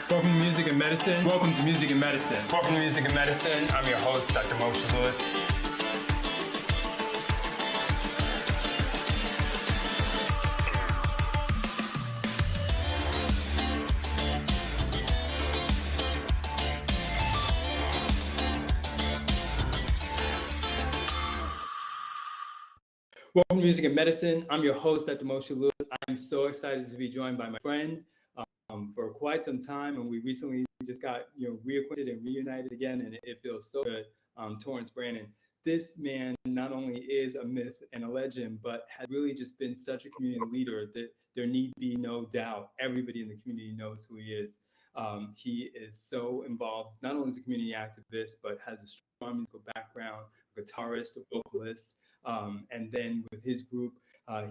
Welcome to Music and Medicine. Welcome to Music and Medicine. Welcome to Music and Medicine. I'm your host, Dr. Moshe Lewis. Welcome to Music and Medicine. I'm your host, Dr. Moshe Lewis. I'm so excited to be joined by my friend for quite some time, and we recently just got reacquainted and reunited again, and it feels so good. Torrence Brannon. This man not only is a myth and a legend, but has really just been such a community leader that there need be no doubt. Everybody in the community knows who he is. He is so involved, not only as a community activist, but has a strong musical background, a guitarist, a vocalist. And then with his group,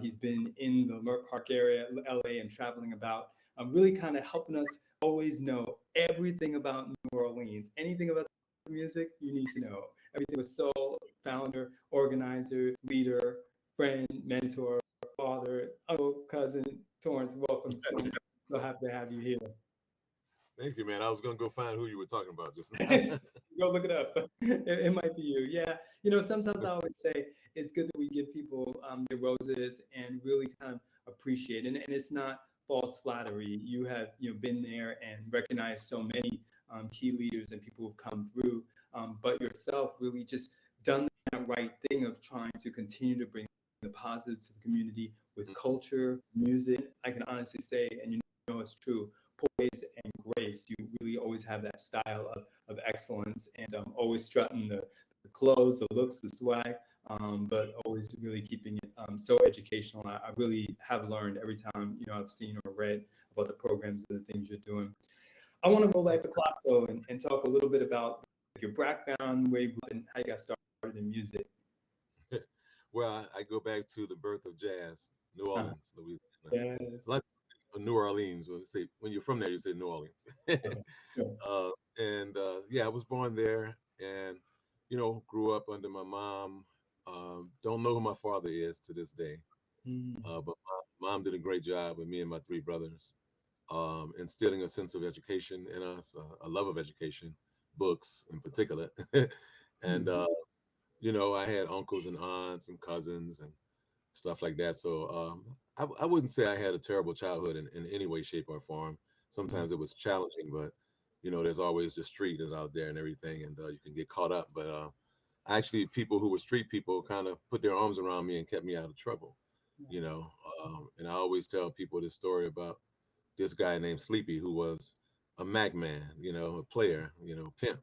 he's been in the Merck Park area, LA, and traveling about, really kind of helping us always know everything about New Orleans. Anything about the music you need to know. Everything with soul, founder, organizer, leader, friend, mentor, father, uncle, cousin. Torrence, welcome. So happy to have you here. Thank you, man. I was going to go find who you were talking about just now. Go look it up. It might be you. Yeah. Sometimes I always say it's good that we give people their roses and really kind of appreciate it. And it's not false flattery. You have been there and recognized so many key leaders and people who've come through, but yourself really just done that right thing of trying to continue to bring the positive to the community with culture, music. I can honestly say, and it's true, poise and grace. You really always have that style of excellence, and always strutting the clothes, the looks, the swag, but always really keeping it so educational. I really have learned every time I've seen or read about the programs and the things you're doing. I want to go back the clock though and talk a little bit about your background, where you grew up, and how you got started in music. Well, I go back to the birth of jazz, New Orleans, Louisiana. Yes. Like New Orleans, when you're from there, you say New Orleans. Yeah, I was born there, and grew up under my mom. Don't know who my father is to this day, but my mom did a great job with me and my three brothers, instilling a sense of education in us, a love of education, books in particular, and I had uncles and aunts and cousins and stuff like that. So I wouldn't say I had a terrible childhood in any way, shape, or form. Sometimes it was challenging, but there's always the street is out there and everything, and you can get caught up. But actually, people who were street people kind of put their arms around me and kept me out of trouble. And I always tell people this story about this guy named Sleepy, who was a Mac man, a player, pimp.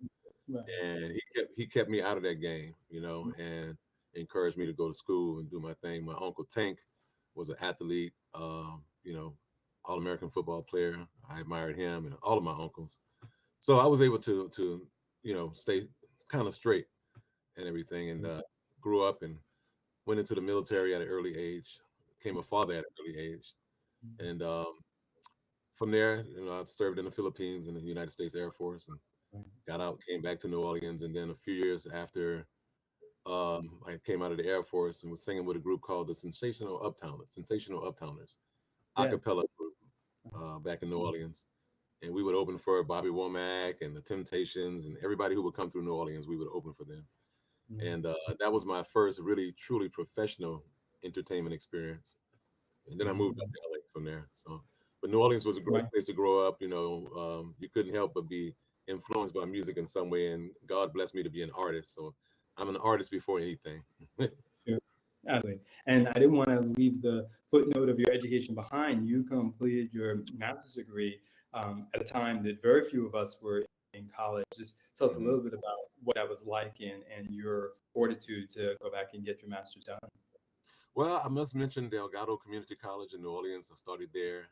Right. And he kept me out of that game, and encouraged me to go to school and do my thing. My uncle Tank was an athlete, All-American football player. I admired him and all of my uncles. So I was able to stay kind of straight and everything, and grew up and went into the military at an early age, became a father at an early age. And from there, I served in the Philippines in the United States Air Force, and got out, came back to New Orleans, and then a few years after I came out of the Air Force and was singing with a group called the Sensational Uptowners, a cappella group back in New Orleans. And we would open for Bobby Womack and the Temptations, and everybody who would come through New Orleans, we would open for them. And that was my first really, truly professional entertainment experience. And then I moved out to LA from there. But New Orleans was a great place to grow up. You couldn't help but be influenced by music in some way, and God blessed me to be an artist. So I'm an artist before anything. Sure. Absolutely. And I didn't want to leave the footnote of your education behind. You completed your master's degree at a time that very few of us were in college. Just tell us a little bit about what that was like and your fortitude to go back and get your master's done. Well, I must mention Delgado Community College in New Orleans. I started there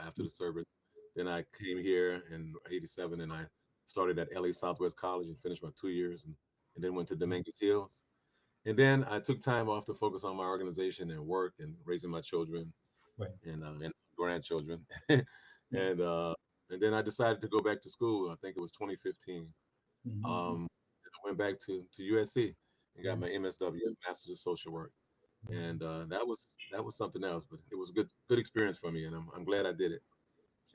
after the service. Then I came here in '87, and I started at LA Southwest College and finished my 2 years, and then went to Dominguez Hills. And then I took time off to focus on my organization and work and raising my children and grandchildren. And then I decided to go back to school. I think it was 2015. I went back to USC and got my MSW, Master's of Social Work. And that was something else, but it was a good experience for me, and I'm glad I did it.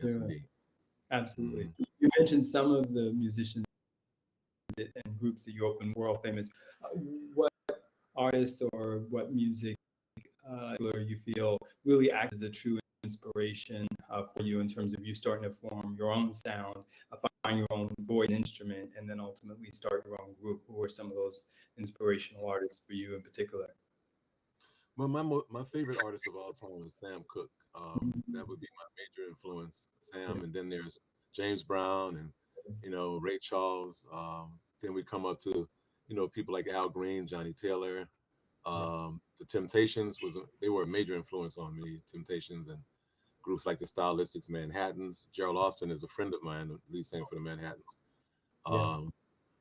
Yes, indeed. Absolutely. Mhm. You mentioned some of the musicians and groups that you opened, world famous. What artists or what music you feel really act as a true inspiration for you in terms of you starting to form your own sound, find your own voice instrument, and then ultimately start your own group? Who are some of those inspirational artists for you in particular? Well, my favorite artist of all time is Sam Cooke. That would be my major influence, Sam. And then there's James Brown and Ray Charles. Then we come up to people like Al Green, Johnny Taylor. The Temptations they were a major influence on me. Temptations and groups like the Stylistics, Manhattans. Gerald Austin is a friend of mine, the lead singer for the Manhattans. Yeah.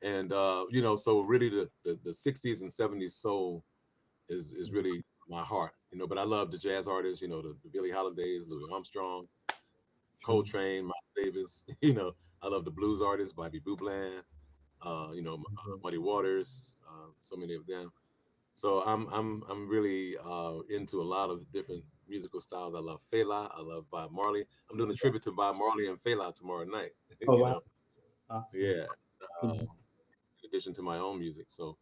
And so really the 60s and 70s soul is really my heart, but I love the jazz artists, the Billie Holidays, Louis Armstrong, Coltrane, Miles Davis. I love the blues artists, Bobby Boublan, Muddy Waters, so many of them. So I'm really into a lot of different musical styles. I love Fela. I love Bob Marley. I'm doing a tribute to Bob Marley and Fela tomorrow night. Oh you wow, know, awesome. yeah. Good. In addition to my own music, so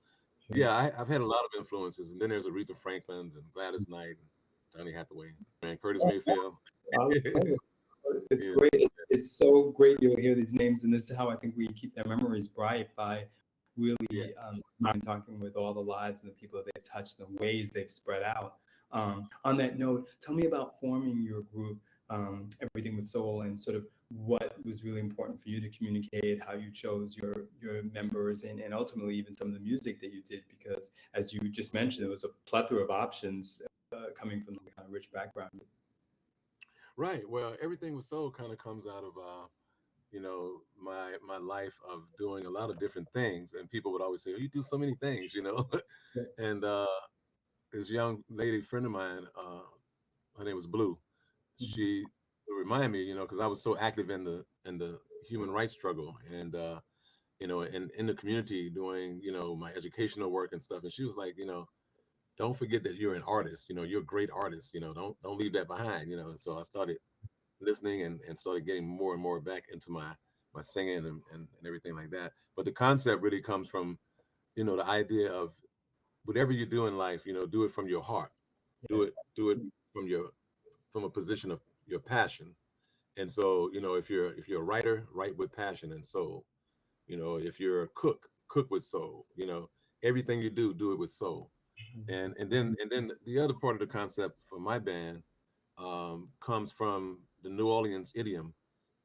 Sure. yeah, I've had a lot of influences, and then there's Aretha Franklin's and Gladys Knight and Johnny Hathaway, man, Curtis Mayfield. I love it. It's Yeah, great. It's so great you'll hear these names, and this is how I think we keep their memories bright by yeah. really talking with all the lives and the people that they've touched, the ways they've spread out. On that note, tell me about forming your group, Everything with Soul, and sort of what was really important for you to communicate, how you chose your members, and ultimately even some of the music that you did, because as you just mentioned, it was a plethora of options coming from the kind of rich background. Right. Well, everything with soul kind of comes out of my life of doing a lot of different things, and people would always say, "Oh, you do so many things." And this young lady friend of mine, her name was Blue. She would remind me, because I was so active in the human rights struggle, and in the community doing, my educational work and stuff. And she was like, don't forget that you're an artist. You're a great artist. Don't leave that behind. And so I started listening and started getting more and more back into my singing and everything like that. But the concept really comes from, the idea of whatever you do in life, do it from your heart. Do it from a position of your passion. And so, if you're a writer, write with passion and soul. If you're a cook, cook with soul. Everything you do it with soul. And then the other part of the concept for my band comes from the New Orleans idiom.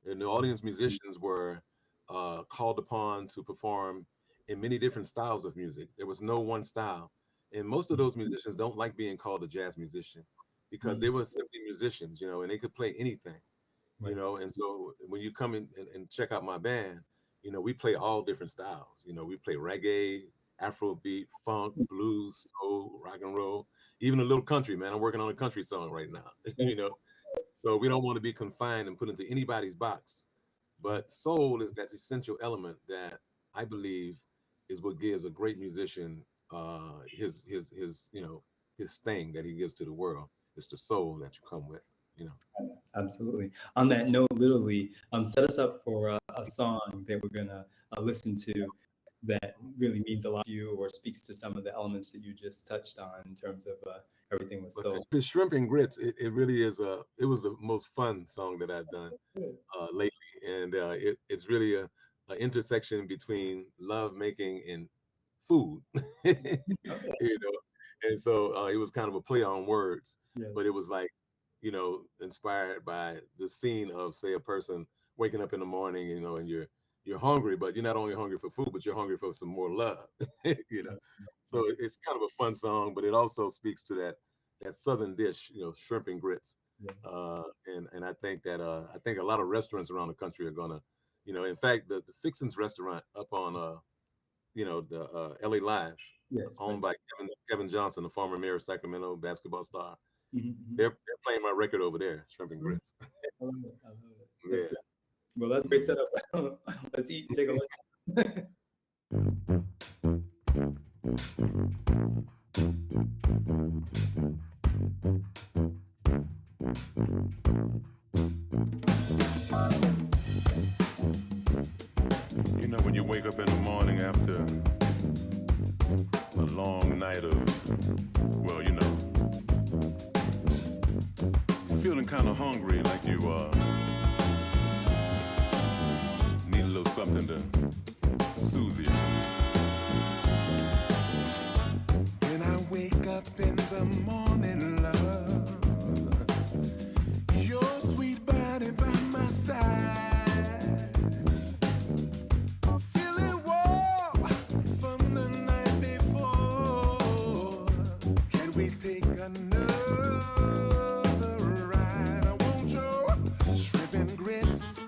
The New Orleans musicians were called upon to perform in many different styles of music. There was no one style, and most of those musicians don't like being called a jazz musician because they were simply musicians, and they could play anything. Right. And so when you come in and check out my band, we play all different styles. We play reggae, Afrobeat, funk, blues, soul, rock and roll, even a little country, man. I'm working on a country song right now. So we don't want to be confined and put into anybody's box. But soul is that essential element that I believe is what gives a great musician his thing that he gives to the world. It's the soul that you come with, you know. Absolutely. On that note, literally, set us up for a song that we're gonna listen to that really means a lot to you or speaks to some of the elements that you just touched on in terms of Everything with But Soul. the shrimp and grits, it really is it was the most fun song that I've done lately, and it's really a intersection between love making and food, Okay. and so it was kind of a play on words, Yes. but it was like inspired by the scene of, say, a person waking up in the morning, and you're hungry, but you're not only hungry for food, but you're hungry for some more love, you know. So it's kind of a fun song, but it also speaks to that southern dish, shrimp and grits. Yeah. And I think a lot of restaurants around the country are gonna, in fact, the Fixins restaurant up on the LA Live, Yes. owned by Kevin Johnson, the former mayor of Sacramento, basketball star. Mhm. They're playing my record over there, shrimp and Mhm. grits. I love it. I love it. That's Yeah. great. Well, that's a great setup. Let's eat and take a look. wake up in the morning after a long night of, well, you know, feeling kind of hungry, like you need a little something to soothe you. When I wake up in the morning, love, your sweet body by my side. Take another ride. I want your shrimp and grits.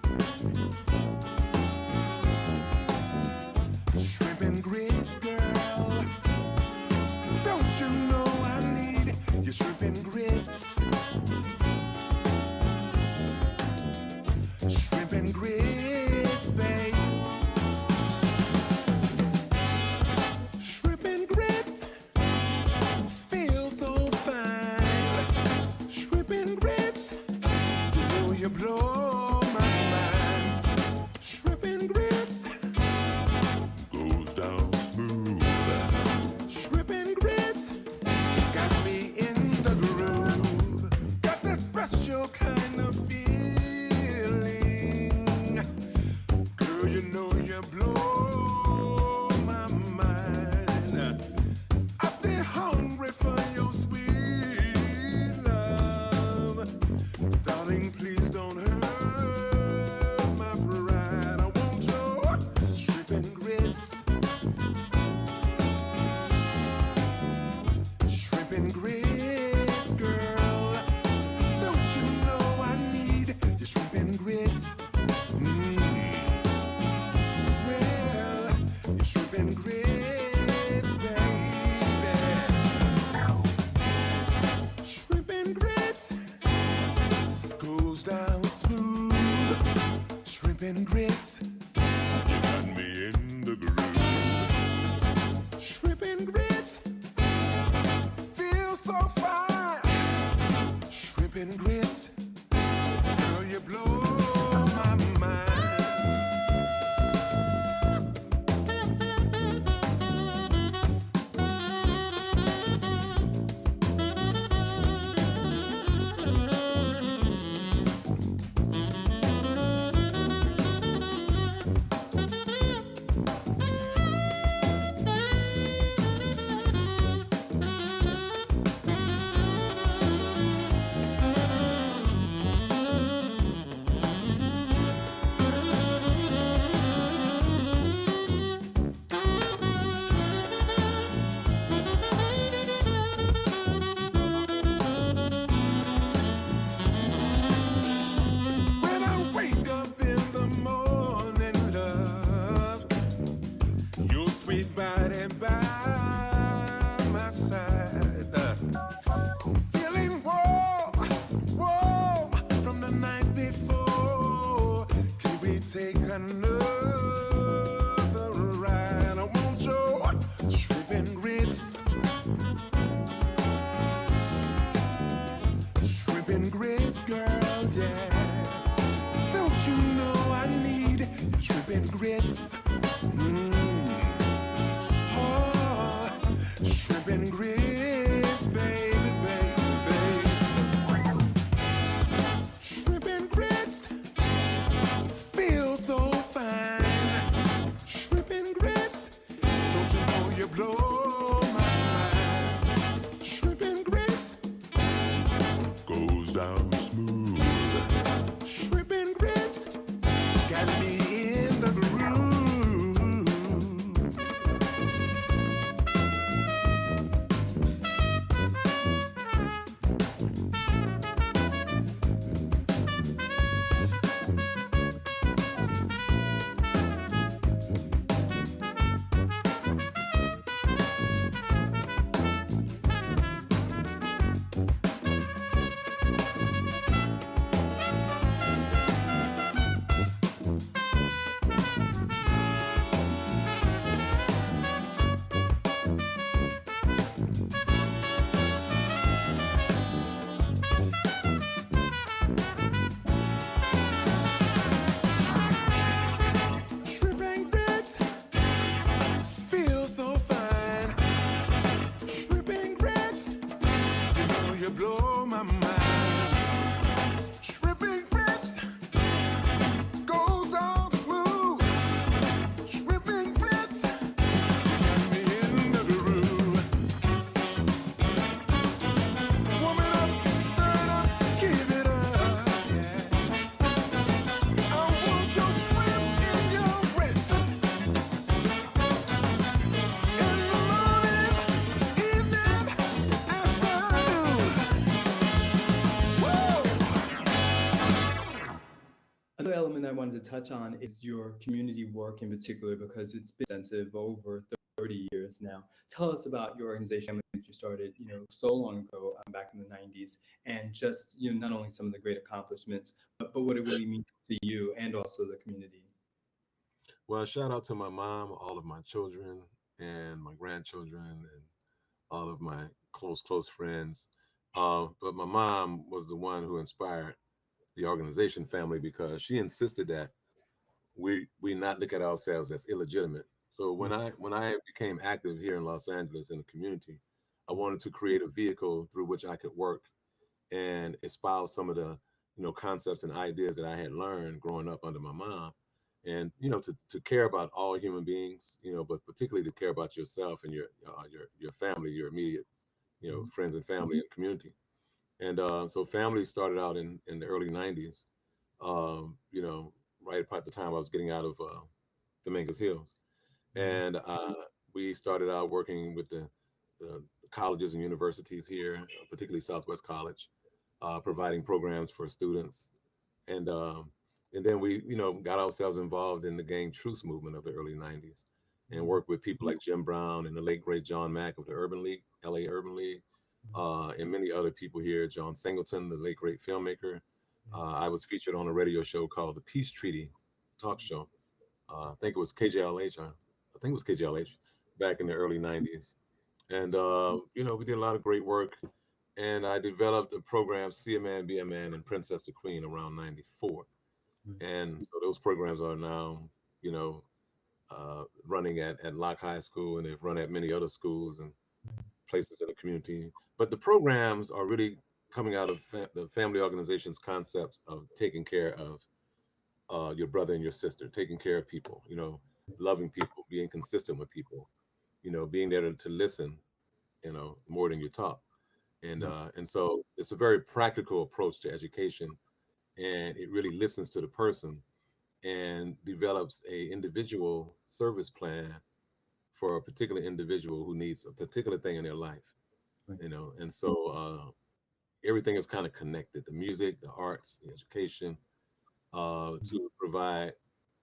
Shrimp and grits, girl. Don't you know I need your shrimp and grits? Shrimp and grits, babe. Shrimp and grits. You blow my mind. Shrimp and grits Goes down smooth. Shrimp and grits got me in the groove. Got that special kind of feeling. Girl, you know you blow my mind. I stay hungry for your sweet love. Darling, please don't hurt my pride. I want your shrimp and grits. Shrimp and grits, girl. Don't you know I need your shrimp and grits? Well, your shrimp and grits, baby. Shrimp and grits goes down smooth. Shrimp and grits, You got me in the groove. shrimp and grits, feel so fine. Shrimp and grits, girl, you blow my mind. When I wake up in the morning, love, your sweet body by my side. Feeling warm, warm from the night before. Can we take another ride? I want your shrimp and grits. Shrimp and grits, girl, yeah. Don't you know I need shrimp and grits? Oh, shrimp and grits, baby, baby, baby. Shrimp and grits feel so fine. Shrimp and grits, don't you know you blow my mind? Shrimp and grits Goes down smooth. shrimp and grits got me in the groove. I wanted to touch on is your community work in particular, because it's been extensive over 30 years now. Tell us about your organization that you started, so long ago, back in the 90s, and just, not only some of the great accomplishments, but what it really means to you and also the community. Well, shout out to my mom, all of my children, and my grandchildren, and all of my close friends. But my mom was the one who inspired the organization family, because she insisted that we not look at ourselves as illegitimate. So when I became active here in Los Angeles in the community, I wanted to create a vehicle through which I could work and espouse some of the concepts and ideas that I had learned growing up under my mom, and to care about all human beings, but particularly to care about yourself and your family, your immediate friends and family and community. And so family started out in the early 90s, right about the time I was getting out of Dominguez Hills. And we started out working with the colleges and universities here, particularly Southwest College, providing programs for students. And then we, got ourselves involved in the gang truce movement of the early 90s, and worked with people like Jim Brown and the late great John Mack of the Urban League, LA Urban League, and many other people here, John Singleton, the late great filmmaker. I was featured on a radio show called the Peace Treaty Talk Show. I think it was KJLH. I think it was KJLH back in the early 90s. And, we did a lot of great work. And I developed a program, See a Man, Be a Man, and Princess to Queen around 94. And so those programs are now, running at Locke High School, and they've run at many other schools and places in the community. But the programs are really coming out of the family organization's concept of taking care of your brother and your sister, taking care of people, loving people, being consistent with people, being there to listen, more than you talk. And so it's a very practical approach to education, and it really listens to the person and develops a individual service plan for a particular individual who needs a particular thing in their life, and so everything is kind of connected: the music, the arts, the education, to provide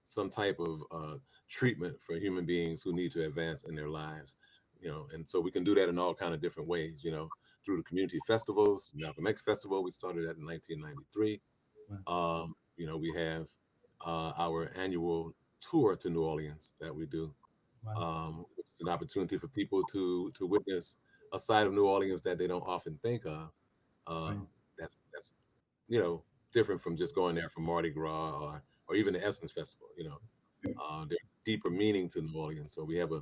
some type of treatment for human beings who need to advance in their lives, and so we can do that in all kind of different ways, through the community festivals. Malcolm X Festival, we started that in 1993. We have our annual tour to New Orleans that we do, which is an opportunity for people to witness a side of New Orleans that they don't often think of. That's different from just going there for Mardi Gras or even the Essence Festival. There's deeper meaning to New Orleans. So we have a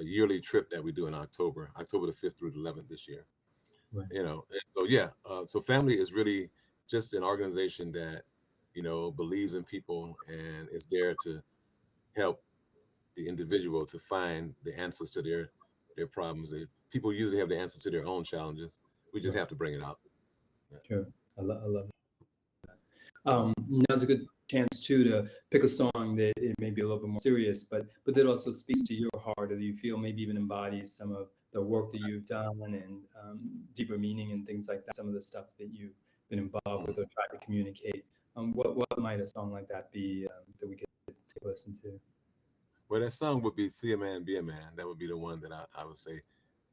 yearly trip that we do in October the 5th through the 11th this year. And so so family is really just an organization that believes in people and is there to help the individual to find the answers to their problems. People usually have the answers to their own challenges. We just have to bring it out. Sure. I love it. Now's a good chance too to pick a song that it may be a little bit more serious, but that also speaks to your heart, or you feel maybe even embodies some of the work that you've done, and deeper meaning and things like that. Some of the stuff that you've been involved with or tried to communicate. What might a song like that be that we could take a listen to? Well, that song would be See a Man, Be a Man. That would be the one that I would say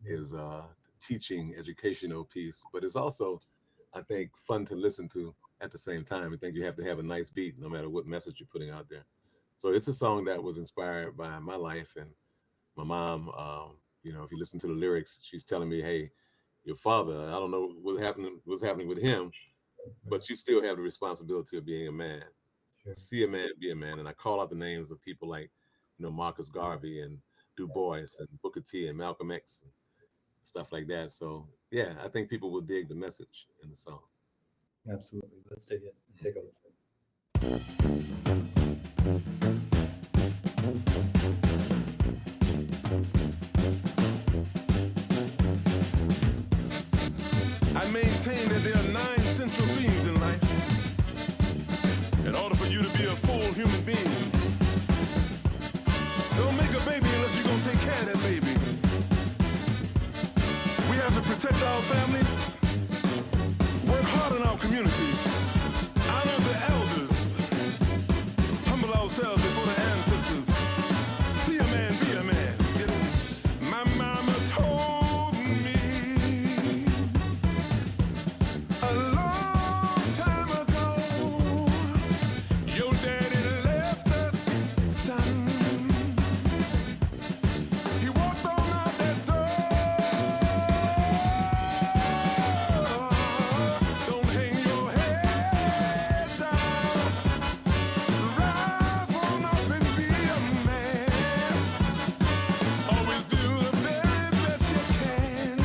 is the teaching, educational piece, but it's also, I think, fun to listen to at the same time. I think you have to have a nice beat no matter what message you're putting out there. So it's a song that was inspired by my life and my mom. If you listen to the lyrics, she's telling me, hey, your father, I don't know what's happening with him, but you still have the responsibility of being a man. Sure. See a man, be a man. And I call out the names of people like, Marcus Garvey and Du Bois and Booker T and Malcolm X and stuff like that. So yeah, I think people will dig the message in the song. Absolutely. Let's take a listen. I maintain that there are 9 central themes in life. In order for you to be a full human being, don't make a baby unless you're gonna take care of that baby. We have to protect our families, work hard in our communities, honor the elders, yourselves before the ancestors. See a man, be a man. Get it? My mama told me a long time ago, your daddy left us, son. He walked on out that door. Don't hang your head down. Rise on up and be a man. Always do the very best you can.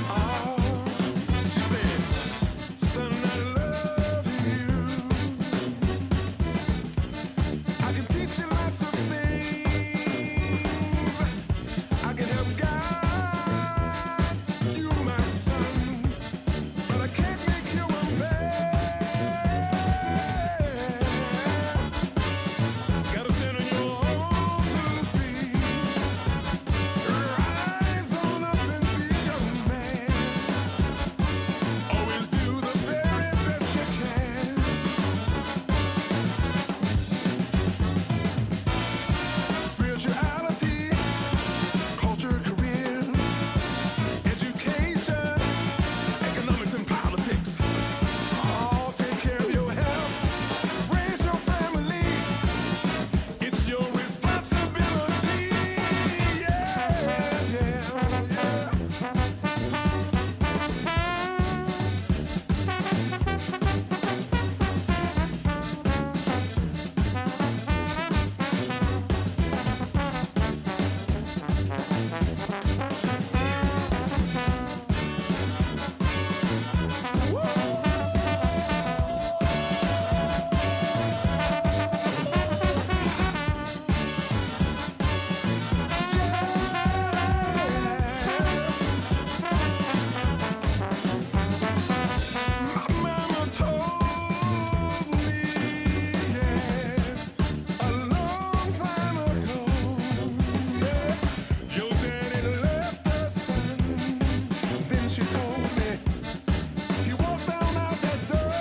Oh, she said, son, I love you. I can teach you lots of things. I can help guide you, my son. But I can't make you a man. Gotta stand on your own 2 feet. Rise on up and be a man. Always do the very best you can. Spirituality, culture, career, education, economics and politics. All take care of your health, raise your family. It's your responsibility. Yeah, yeah, yeah. My mama told me, yeah, a long time ago, yeah, your daddy left us, son. Then she told me he walked down out that door.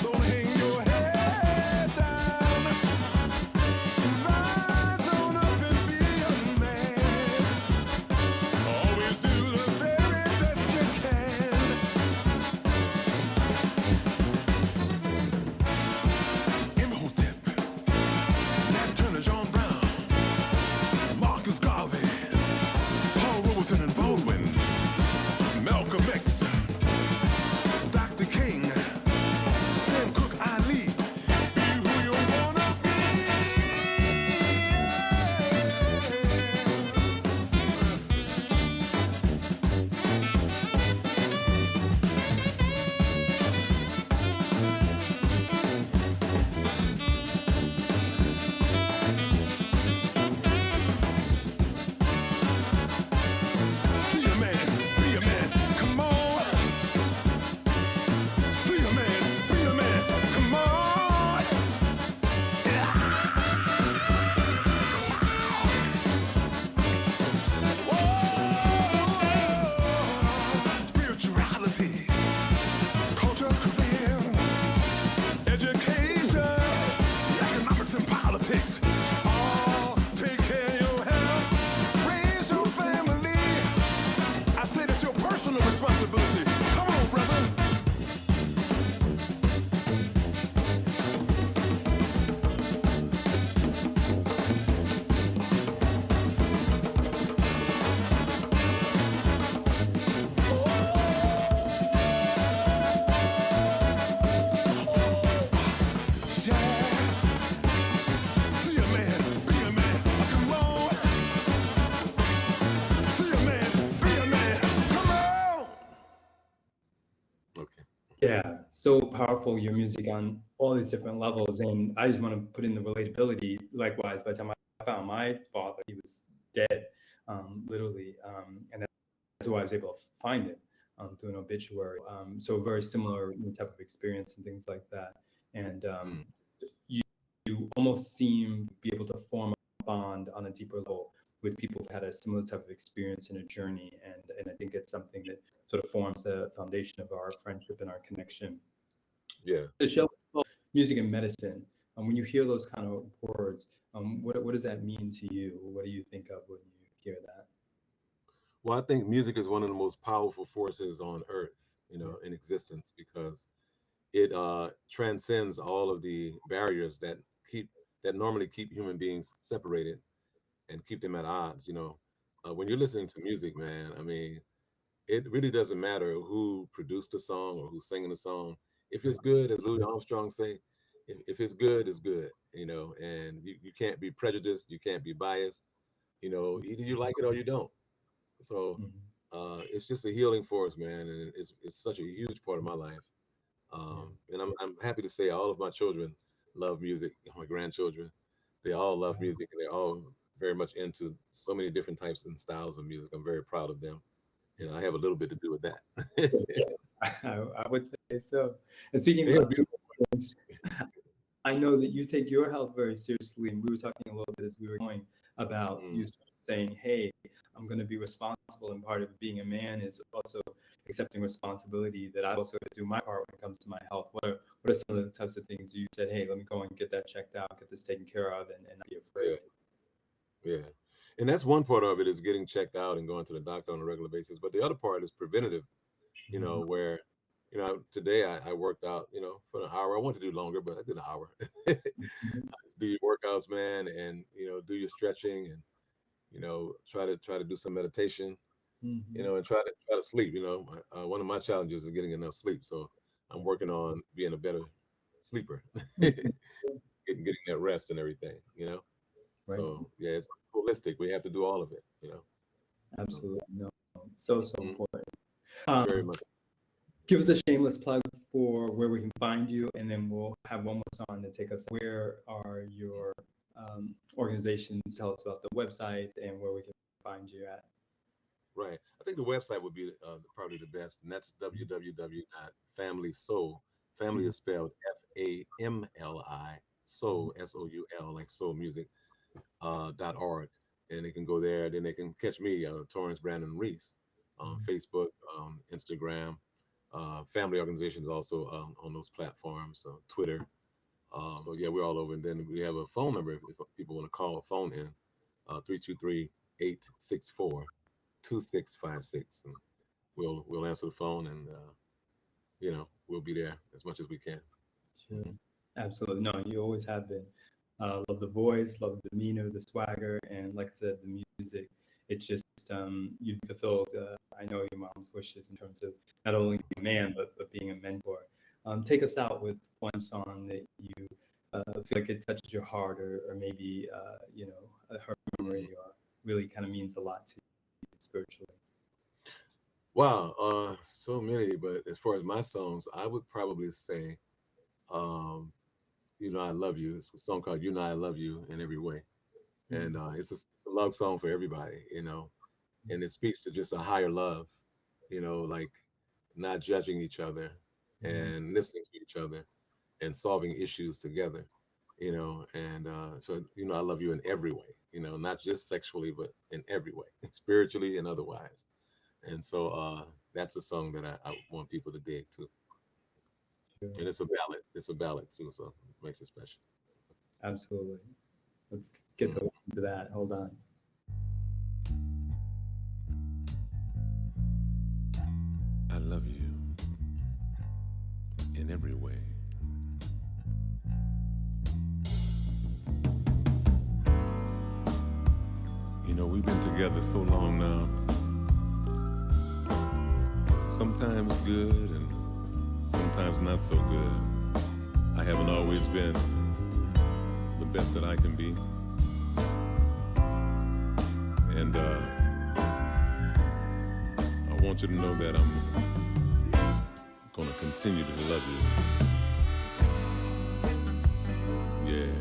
Don't hang your head down. Rise on up and be a man. Always do the very best you can. Imhotep, Nat Turner, John Brown, Marcus Garvey, Paul Robeson and Baldwin, Malcolm X, Dr. King, Sam Cooke, Ali. Be who you wanna be. See a man, be a man, come on. See a man, be a man, come on. Whoa. Spirituality, culture, career, education, economics and politics. All take care of your health, raise your family. I say that's your personal responsibility. Come on, brother. Yeah. See a man, be a man. Come on. See a man, be a man. Come on. Okay. Yeah, so powerful, your music on all these different levels. And I just want to put in the relatability. Likewise, by the time I found my father, he was dead, literally. And that's why I was able to find him through an obituary. So very similar type of experience and things like that. And you almost seem to be able to form a bond on a deeper level with people who've had a similar type of experience and a journey. And I think it's something that sort of forms the foundation of our friendship and our connection. Yeah. The show is called Music and Medicine. When you hear those kind of words, what does that mean to you? What do you think of when you hear that? Well, I think music is one of the most powerful forces on earth, in existence, because it transcends all of the barriers that normally keep human beings separated and keep them at odds. When you're listening to music, man, I mean, it really doesn't matter who produced the song or who's singing the song. If it's good, as Louis Armstrong say, if it's good, it's good, and you can't be prejudiced, you can't be biased, either you like it or you don't. So it's just a healing force, man, and it's such a huge part of my life. And I'm happy to say all of my children love music. My grandchildren, they all love music, and they're all very much into so many different types and styles of music. I'm very proud of them. I have a little bit to do with that. I would say so. And speaking They have of beautiful things, I know that you take your health very seriously, and we were talking a little bit as we were going about you saying, "Hey, I'm going to be responsible," and part of being a man is also accepting responsibility that I also have to do my part when it comes to my health. What are some of the types of things you said, "Hey, let me go and get that checked out, get this taken care of, and not be afraid"? Yeah. And that's one part of it, is getting checked out and going to the doctor on a regular basis. But the other part is preventative, where, today I worked out, for an hour. I wanted to do longer, but I did an hour. Do your workouts, man, and, do your stretching, and, try to do some meditation, and try to sleep. One of my challenges is getting enough sleep. So I'm working on being a better sleeper, getting that rest and everything, Right. So yeah, it's holistic. We have to do all of it, Absolutely. No, so important. very much. Give us a shameless plug for where we can find you, and then we'll have one more song to take us. Where are your organizations? Tell us about the website and where we can find you at. Right. I think the website would be probably the best, and that's www.familysoul. Family is spelled FAMLI, soul, SOUL, like soul music, .org. And they can go there. Then they can catch me, Torrence, Brannon, Reese, on Facebook, Instagram. Family organizations also on those platforms, Twitter. So yeah, we're all over. And then we have a phone number if people want to call a phone in, 323-864-2656, and we'll answer the phone, and we'll be there as much as we can. Sure. Absolutely. No, you always have been. Love the voice, love the demeanor, the swagger, and like I said, the music. It's just you've fulfilled, I know, your mom's wishes in terms of not only being a man, but being a mentor. Take us out with one song that you feel like it touches your heart, or maybe her memory, or really kind of means a lot to you spiritually. Wow, so many. But as far as my songs, I would probably say, I Love You. It's a song called I Love You in Every Way. And it's a love song for everybody, and it speaks to just a higher love, like not judging each other and listening to each other and solving issues together, and so, I love you in every way, not just sexually, but in every way, spiritually and otherwise. And so that's a song that I want people to dig too. Sure. And it's a ballad too, so it makes it special. Absolutely. Let's get to listen to that. Hold on. I love you in every way. We've been together so long now. Sometimes good and sometimes not so good. I haven't always been the best that I can be. And I want you to know that I'm gonna continue to love you. Yeah.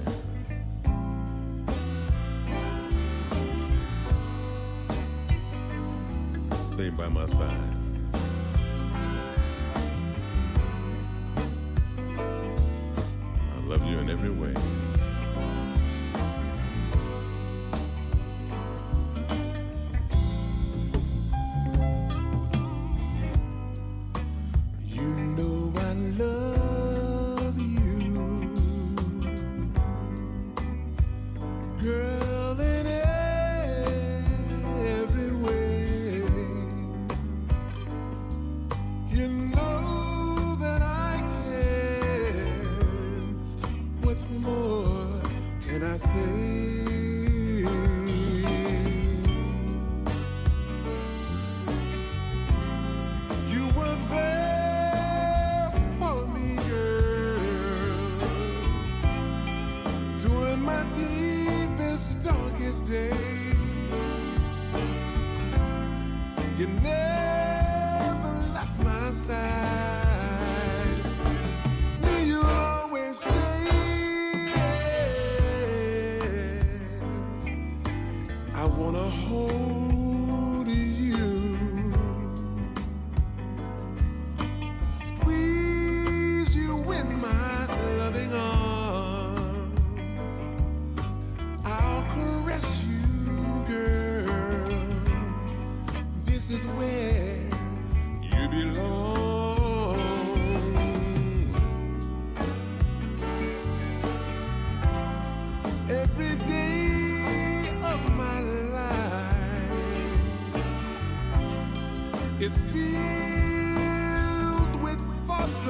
Stay by my side. I love you in every way.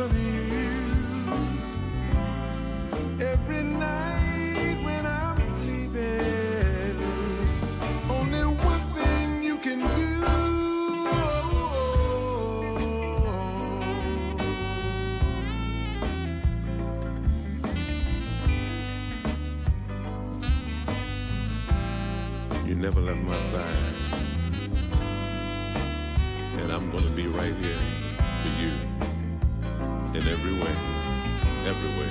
of you. Every night when I'm sleeping, only one thing you can do. You never left my side, and I'm gonna be right here for you in every way, every way.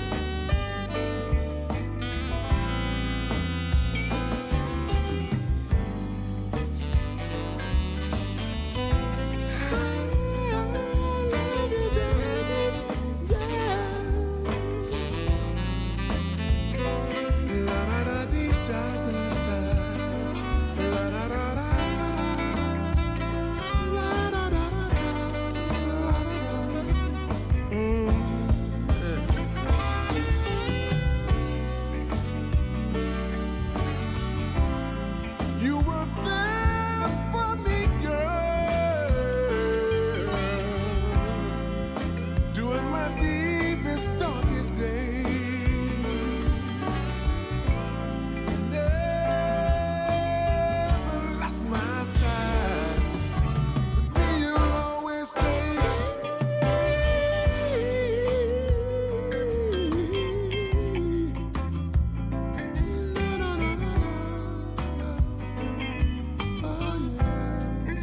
You were there for me, girl, during my deepest, darkest days. Never left my side. To me, you'll always stay. No, no, no, no, no. Oh, yeah.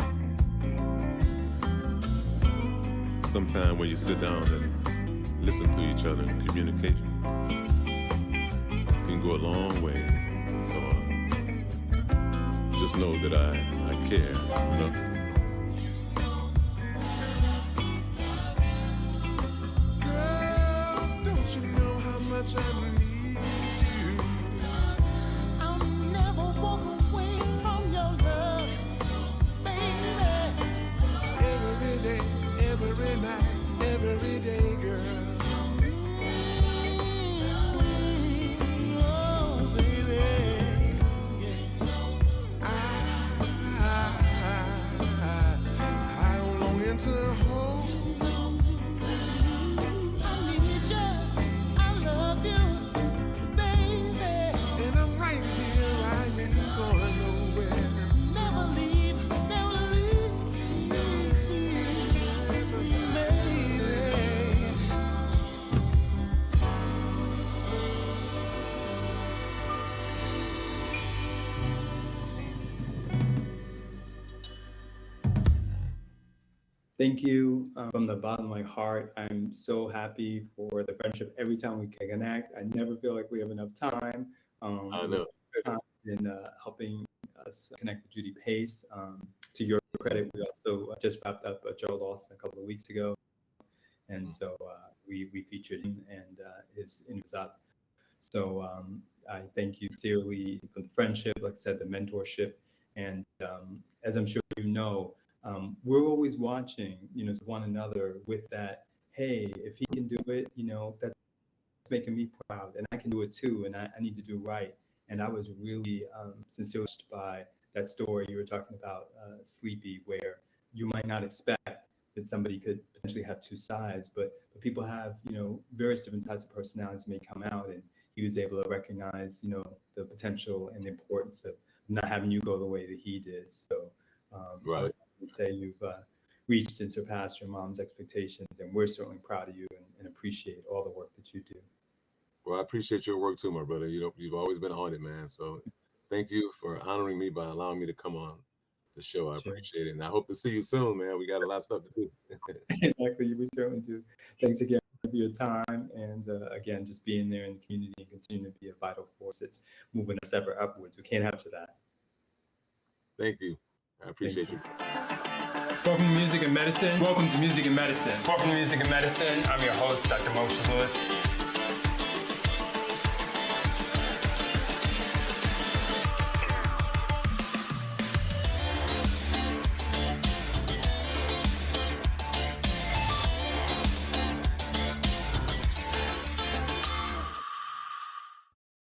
Sometime when you sit down and listen to each other, communication can go a long way. So just know that I care, you know? Girl, don't you know how much I need you? I'll never walk away from your love, baby. Every day, every night, every day, girl. Oh, baby. I'm longing to hold. I need you. I love you, baby. And I'm right here, I ain't going nowhere. Never leave, never leave, baby. Thank you from the bottom of my heart. I'm so happy for the friendship. Every time we can connect, I never feel like we have enough time. I know. In helping us connect with Judy Pace. To your credit, we also just wrapped up Joe Lawson a couple of weeks ago, and so we featured him, and his interview was up. So I thank you sincerely for the friendship, like I said, the mentorship, and as I'm sure you know, we're always watching, one another with that. Hey, if he can do it, that's making me proud, and I can do it too, and I need to do right. And I was really sincerely touched by that story you were talking about, Sleepy, where you might not expect that somebody could potentially have two sides, but people have, various different types of personalities may come out, and he was able to recognize, the potential and the importance of not having you go the way that he did. So Right. I would say you've reached and surpassed your mom's expectations, and we're certainly proud of you and appreciate all the work that you do. Well, I appreciate your work too, my brother. You've always been on it, man. So thank you for honoring me by allowing me to come on the show. I Sure. appreciate it. And I hope to see you soon, man. We got a lot of stuff to do. Exactly, we certainly do. Thanks again for your time, and again, just being there in the community and continue to be a vital force that's moving us ever upwards. We can't have to that. Thank you. I appreciate you. Welcome to Music and Medicine. Welcome to Music and Medicine. Welcome to Music and Medicine. I'm your host, Dr. Moshe Lewis.